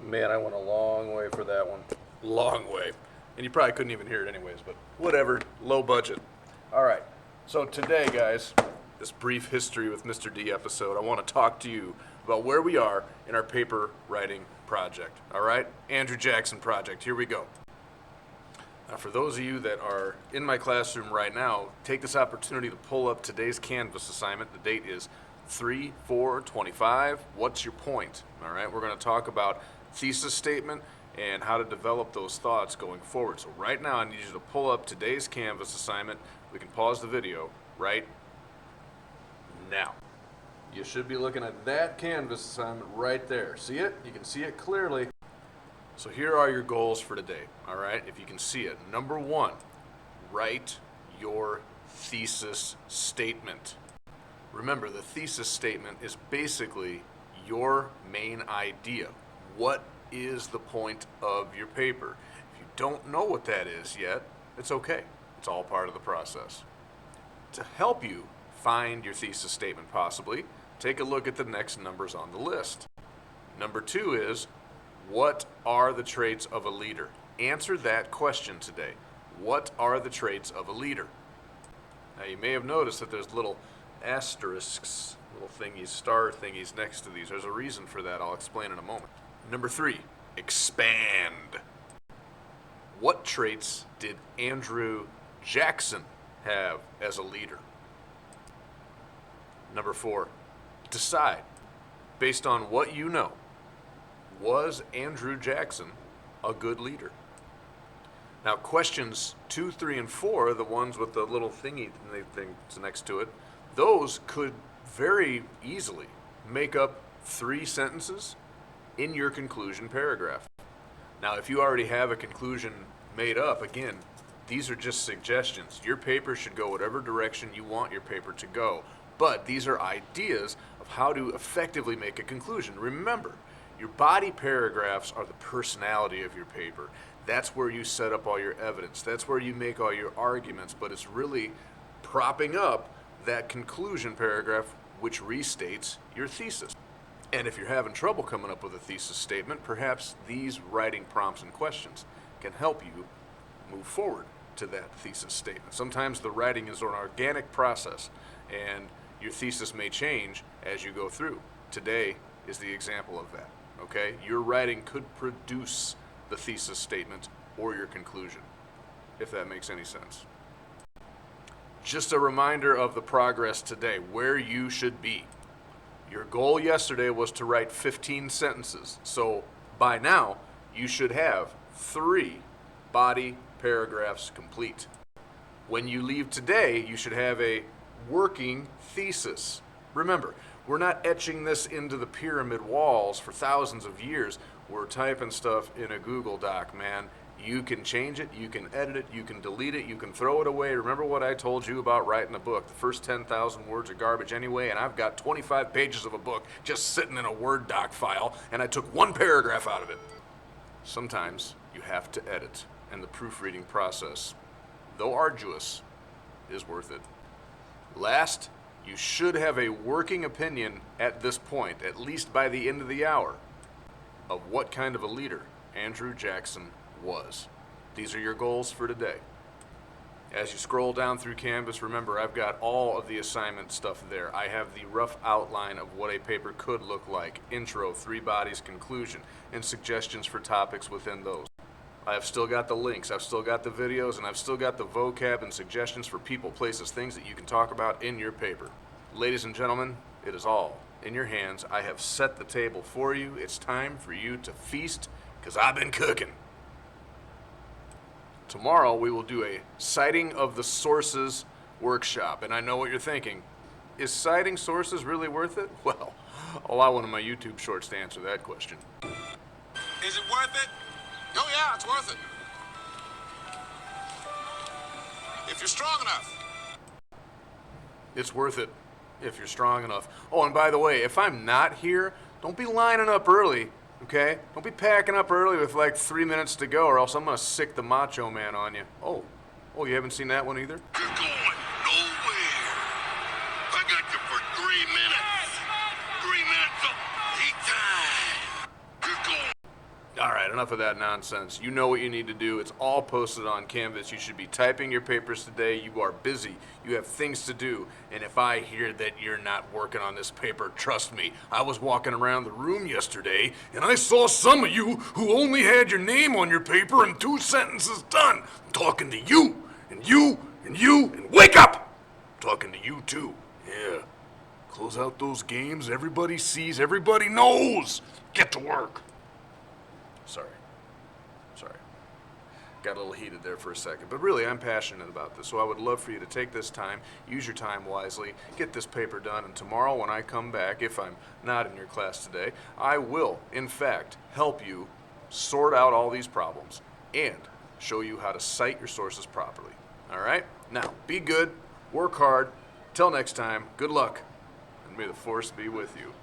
Man, I went a long way for that one. Long way. And you probably couldn't even hear it anyways, but whatever. Low budget. All right. So today, guys, this brief history with Mr. D episode, I want to talk to you about where we are in our paper writing project. All right? Andrew Jackson project. Here we go. Now, for those of you that are in my classroom right now, take this opportunity to pull up today's Canvas assignment. The date is 3/4/25. What's your point? All right, we're going to talk about thesis statement and how to develop those thoughts going forward. So right now, I need you to pull up today's Canvas assignment. We can pause the video right now. You should be looking at that Canvas assignment right there. See it? You can see it clearly. So here are your goals for today, all right? If you can see it. Number one, write your thesis statement. Remember, the thesis statement is basically your main idea. What is the point of your paper? If you don't know what that is yet, it's okay. It's all part of the process. To help you find your thesis statement possibly, take a look at the next numbers on the list. Number two is, what are the traits of a leader? Answer that question today. What are the traits of a leader? Now, you may have noticed that there's little asterisks, little thingies, star thingies next to these. There's a reason for that. I'll explain in a moment. Number three, expand. What traits did Andrew Jackson have as a leader? Number four, decide. Based on what you know, was Andrew Jackson a good leader? Now, questions 2, 3, and 4, the ones with the little thingy things next to it, those could very easily make up 3 sentences in your conclusion paragraph. Now, if you already have a conclusion made up, again, these are just suggestions. Your paper should go whatever direction you want your paper to go, but these are ideas of how to effectively make a conclusion. Remember, your body paragraphs are the personality of your paper. That's where you set up all your evidence. That's where you make all your arguments, but it's really propping up that conclusion paragraph which restates your thesis. And if you're having trouble coming up with a thesis statement, perhaps these writing prompts and questions can help you move forward to that thesis statement. Sometimes the writing is an organic process, and your thesis may change as you go through. Today is the example of that. Okay? Your writing could produce the thesis statement or your conclusion, if that makes any sense. Just a reminder of the progress today, where you should be. Your goal yesterday was to write 15 sentences. So by now, you should have 3 body paragraphs complete. When you leave today, you should have a working thesis. Remember, we're not etching this into the pyramid walls for thousands of years. We're typing stuff in a Google Doc, man. You can change it, you can edit it, you can delete it, you can throw it away. Remember what I told you about writing a book? The first 10,000 words are garbage anyway, and I've got 25 pages of a book just sitting in a Word doc file, and I took 1 paragraph out of it. Sometimes you have to edit, and the proofreading process, though arduous, is worth it. Last, you should have a working opinion at this point, at least by the end of the hour, of what kind of a leader Andrew Jackson was. These are your goals for today. As you scroll down through Canvas, remember, I've got all of the assignment stuff there. I have the rough outline of what a paper could look like, intro, 3 bodies, conclusion, and suggestions for topics within those. I've still got the links, I've still got the videos, and I've still got the vocab and suggestions for people, places, things that you can talk about in your paper. Ladies and gentlemen, it is all in your hands. I have set the table for you. It's time for you to feast, because I've been cooking. Tomorrow we will do a citing of the sources workshop, and I know what you're thinking. Is citing sources really worth it? Well, I'll allow one of my YouTube shorts to answer that question. Is it worth it? Oh yeah, it's worth it. If you're strong enough. It's worth it if you're strong enough. Oh, and by the way, if I'm not here, don't be lining up early, okay? Don't be packing up early with like 3 minutes to go, or else I'm gonna sick the Macho Man on you. Oh, you haven't seen that one either? You're going nowhere. I got you for 3 minutes. 3 minutes of heat time. You're going. All right, enough of that nonsense. You know what you need to do. It's all posted on Canvas. You should be typing your papers today. You are busy. You have things to do. And if I hear that you're not working on this paper, trust me, I was walking around the room yesterday and I saw some of you who only had your name on your paper and 2 sentences done. I'm talking to you, and you, and you, and wake up! I'm talking to you too. Yeah. Close out those games. Everybody sees, everybody knows. Get to work. Sorry. Got a little heated there for a second. But really, I'm passionate about this, so I would love for you to take this time, use your time wisely, get this paper done, and tomorrow when I come back, if I'm not in your class today, I will, in fact, help you sort out all these problems and show you how to cite your sources properly. All right? Now, be good, work hard. Till next time, good luck, and may the force be with you.